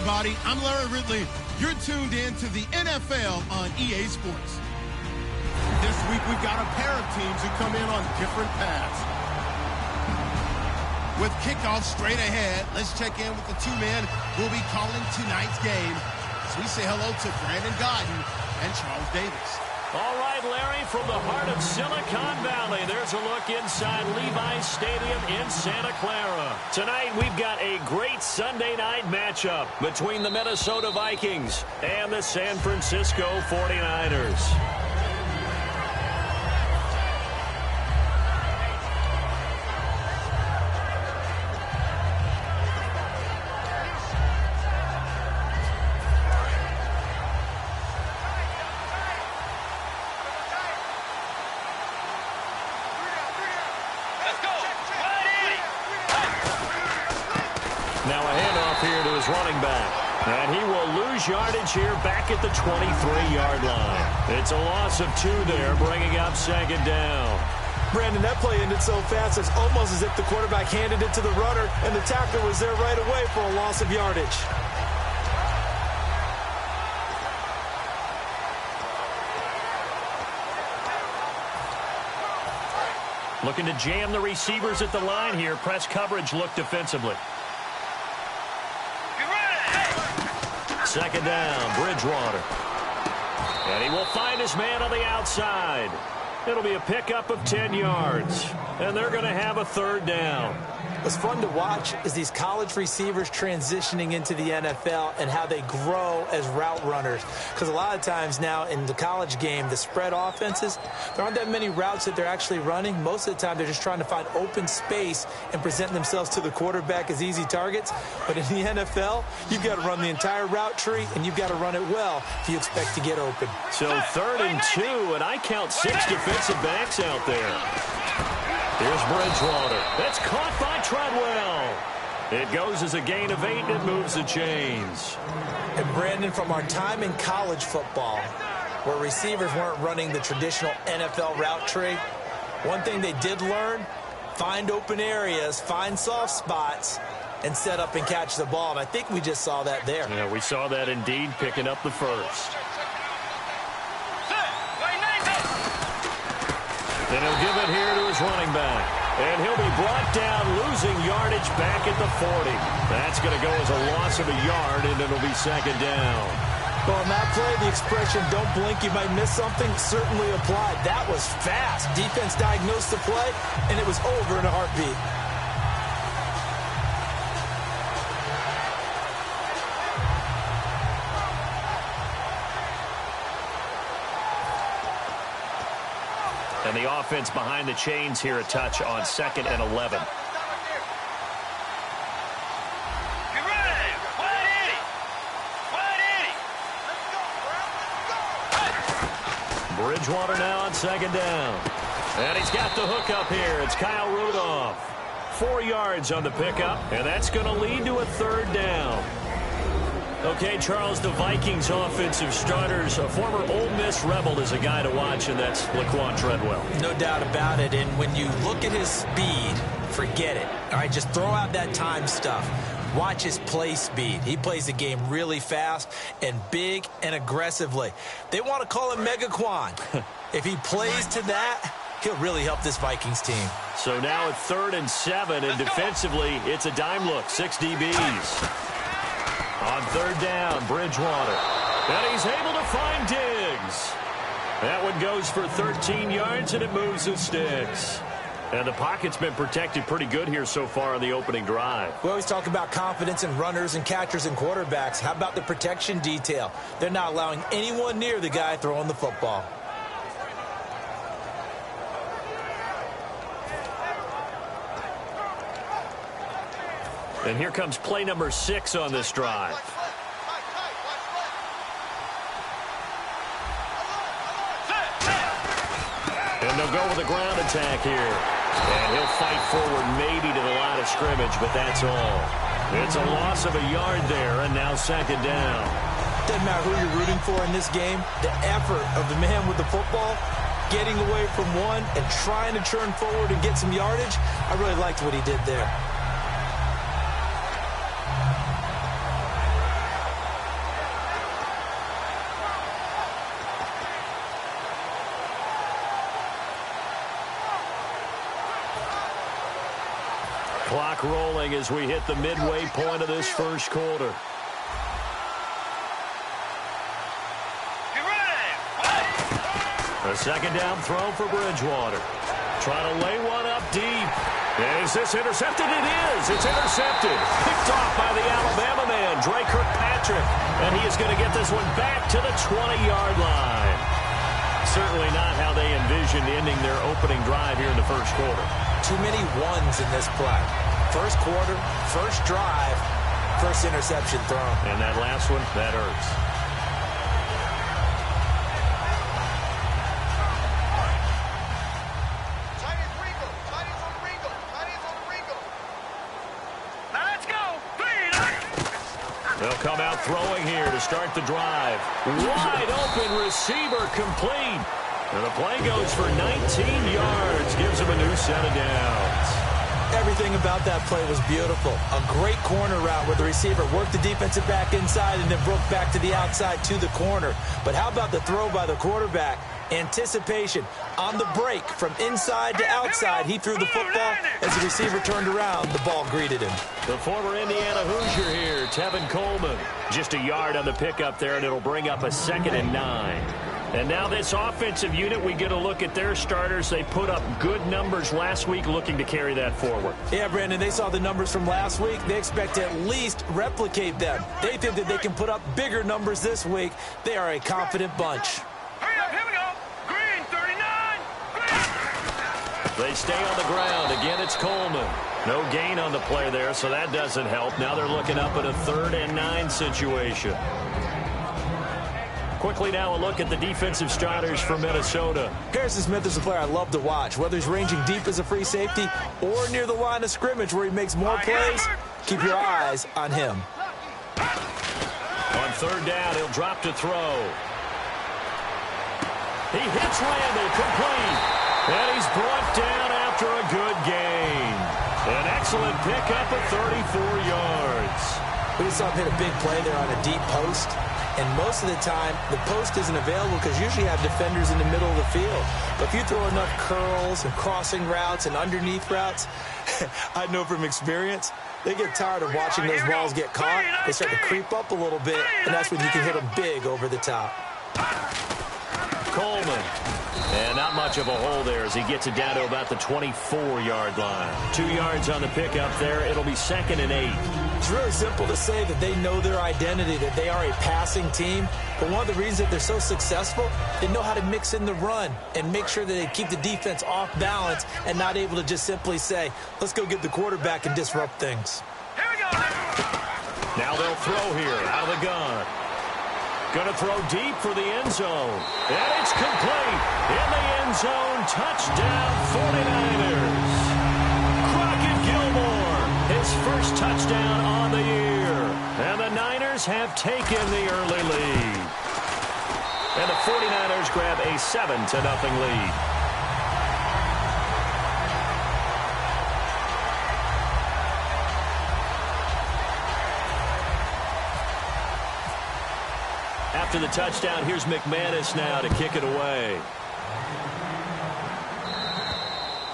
everybody. I'm Larry Ridley. You're tuned in to the NFL on EA Sports. This week, we've got a pair of teams who come in on different paths. With kickoff straight ahead, let's check in with the two men who will be calling tonight's game as we say hello to Brandon Godden and Charles Davis. All right, Larry, from the heart of Silicon Valley, there's a look inside Levi's Stadium in Santa Clara. Tonight, we've got a great Sunday night matchup between the Minnesota Vikings and the San Francisco 49ers. Now a handoff here to his running back. And he will lose yardage here back at the 23-yard line. It's a loss of 2 there, bringing up second down. Brandon, that play ended so fast, it's almost as if the quarterback handed it to the runner, and the tackler was there right away for a loss of yardage. Looking to jam the receivers at the line here. Press coverage look defensively. Second down, Bridgewater. And he will find his man on the outside. It'll be a pickup of 10 yards. And they're going to have a third down. What's fun to watch is these college receivers transitioning into the NFL and how they grow as route runners. Because a lot of times now in the college game, the spread offenses, there aren't that many routes that they're actually running. Most of the time, they're just trying to find open space and present themselves to the quarterback as easy targets. But in the NFL, you've got to run the entire route tree, and you've got to run it well if you expect to get open. So 3rd and 2, and I count 6 defensive backs out there. Here's Bridgewater. That's caught by Treadwell. It goes as a gain of 8, and it moves the chains. And Brandon, from our time in college football, where receivers weren't running the traditional NFL route tree, one thing they did learn, find open areas, find soft spots, and set up and catch the ball. And I think we just saw that there. Yeah, we saw that indeed, picking up the first. And he'll give it here to his running back. And he'll be brought down, losing yardage back at the 40. That's going to go as a loss of a yard, and it'll be second down. Well, on that play, the expression, don't blink, you might miss something, certainly applied. That was fast. Defense diagnosed the play, and it was over in a heartbeat. And the offense behind the chains here, a touch on 2nd and 11. Bridgewater now on 2nd down. And he's got the hook up here. It's Kyle Rudolph. 4 yards on the pickup, and that's going to lead to a 3rd down. Okay, Charles, the Vikings offensive starters, a former Ole Miss Rebel is a guy to watch, and that's Laquan Treadwell. No doubt about it, and when you look at his speed, forget it. All right, just throw out that time stuff. Watch his play speed. He plays the game really fast and big and aggressively. They want to call him Megaquan. If he plays to that, he'll really help this Vikings team. So now at 3rd and 7, and defensively, it's a dime look, 6 DBs. On 3rd down, Bridgewater. And he's able to find Diggs. That one goes for 13 yards, and it moves the sticks. And the pocket's been protected pretty good here so far on the opening drive. We always talk about confidence in runners and catchers and quarterbacks. How about the protection detail? They're not allowing anyone near the guy throwing the football. And here comes play number 6 on this drive. And they'll go with a ground attack here. And he'll fight forward maybe to the line of scrimmage, but that's all. It's a loss of a yard there, and now 2nd down. Doesn't matter who you're rooting for in this game. The effort of the man with the football, getting away from one and trying to turn forward and get some yardage, I really liked what he did there. Clock rolling as we hit the midway point of this first quarter. A second down throw for Bridgewater. Trying to lay one up deep. Is this intercepted? It is. It's intercepted. Picked off by the Alabama man, Dre Kirkpatrick. And he is going to get this one back to the 20-yard line. Certainly not how they envisioned ending their opening drive here in the first quarter. Too many ones in this play. First quarter, first drive, first interception thrown. And that last one, that hurts. They'll come out throwing here to start the drive. Wide open receiver complete. And the play goes for 19 yards. Gives him a new set of downs. Everything about that play was beautiful. A great corner route where the receiver worked the defensive back inside and then broke back to the outside to the corner. But how about the throw by the quarterback? Anticipation on the break from inside to outside. He threw the football. As the receiver turned around, the ball greeted him. The former Indiana Hoosier here, Tevin Coleman. Just a yard on the pickup there, and it'll bring up a 2nd and 9. And now this offensive unit, we get a look at their starters. They put up good numbers last week, looking to carry that forward. Yeah, Brandon, they saw the numbers from last week. They expect to at least replicate them. They think that they can put up bigger numbers this week. They are a confident bunch. Here we go. Green, 39. Green. They stay on the ground. Again, it's Coleman. No gain on the play there, so that doesn't help. Now they're looking up at a 3rd and 9 situation. Quickly now a look at the defensive starters for Minnesota. Harrison Smith is a player I love to watch. Whether he's ranging deep as a free safety or near the line of scrimmage where he makes more plays, keep your eyes on him. On 3rd down, he'll drop to throw. He hits Randall complete. And he's brought down after a good gain. An excellent pickup of 34 yards. We just saw him hit a big play there on a deep post. And most of the time, the post isn't available because usually you have defenders in the middle of the field. But if you throw enough curls and crossing routes and underneath routes, I know from experience, they get tired of watching those balls get caught. They start to creep up a little bit, and that's when you can hit them big over the top. Coleman. And not much of a hole there as he gets it down to about the 24-yard line. 2 yards on the pickup there. It'll be 2nd and 8. It's really simple to say that they know their identity, that they are a passing team. But one of the reasons that they're so successful, they know how to mix in the run and make sure that they keep the defense off balance and not able to just simply say, let's go get the quarterback and disrupt things. Here we go. Now they'll throw here out of the gun. Going to throw deep for the end zone. And it's complete. In the end zone, touchdown 49ers. Crockett Gilmore, his first touchdown on the year. And the Niners have taken the early lead. And the 49ers grab a 7-0 lead. After the touchdown, here's McManus now to kick it away.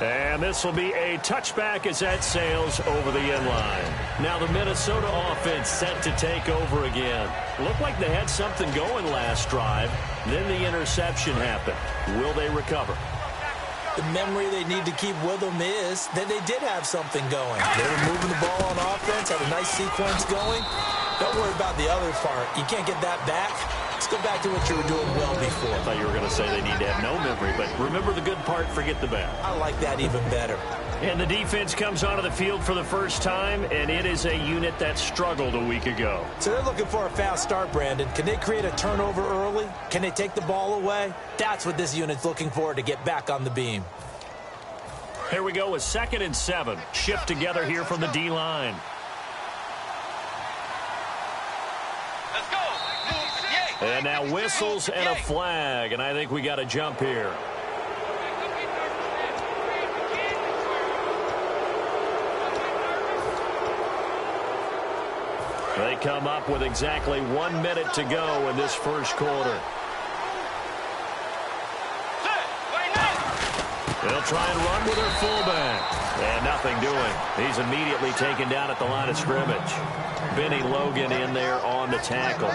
And this will be a touchback as that sails over the end line. Now the Minnesota offense set to take over again. Looked like they had something going last drive. Then the interception happened. Will they recover? The memory they need to keep with them is that they did have something going. They were moving the ball on offense, had a nice sequence going. Don't worry about the other part. You can't get that back. Let's go back to what you were doing well before. I thought you were going to say they need to have no memory, but remember the good part, forget the bad. I like that even better. And the defense comes onto the field for the first time, and it is a unit that struggled a week ago. So they're looking for a fast start, Brandon. Can they create a turnover early? Can they take the ball away? That's what this unit's looking for to get back on the beam. Here we go with 2nd and 7. Shift together here from the D-line. Let's go. And now whistles and a flag, and I think we got a jump here. They come up with exactly 1 minute to go in this first quarter. They'll try and run with their fullback. And nothing doing. He's immediately taken down at the line of scrimmage. Benny Logan in there on the tackle.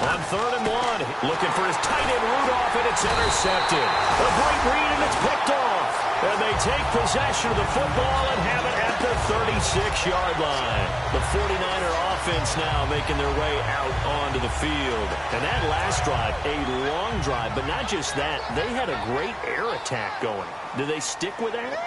On 3rd and 1, looking for his tight end Rudolph, and it's intercepted. A great read, and it's picked off. And they take possession of the football and have it at the 36-yard line. The 49er offense now making their way out onto the field. And that last drive, a long drive, but not just that. They had a great air attack going. Do they stick with that?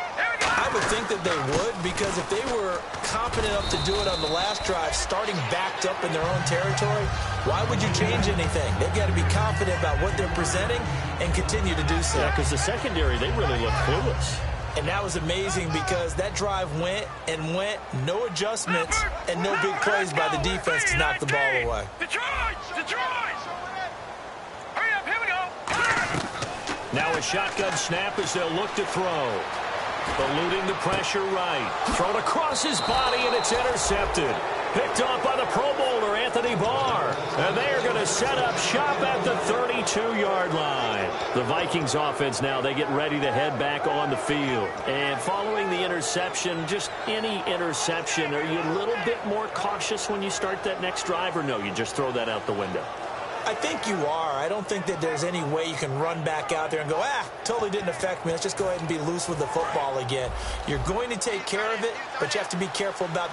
I would think that they would, because if they were confident enough to do it on the last drive, starting backed up in their own territory, why would you change anything? They've got to be confident about what they're presenting and continue to do so. Yeah, because the secondary, they really look clueless. And that was amazing because that drive went and went, no adjustments, and no big plays by the defense to knock the ball away. Detroit! Detroit! Hurry up, here we go! Now a shotgun snap as they'll look to throw. Eluding the pressure right. Thrown across his body, and it's intercepted. Picked off by the Pro Bowler, Anthony Barr. And they are going to set up shop at the 32-yard line. The Vikings offense now, they get ready to head back on the field. And following the interception, just any interception, are you a little bit more cautious when you start that next drive, or no, you just throw that out the window? I think you are. I don't think that there's any way you can run back out there and go, totally didn't affect me. Let's just go ahead and be loose with the football again. You're going to take care of it, but you have to be careful about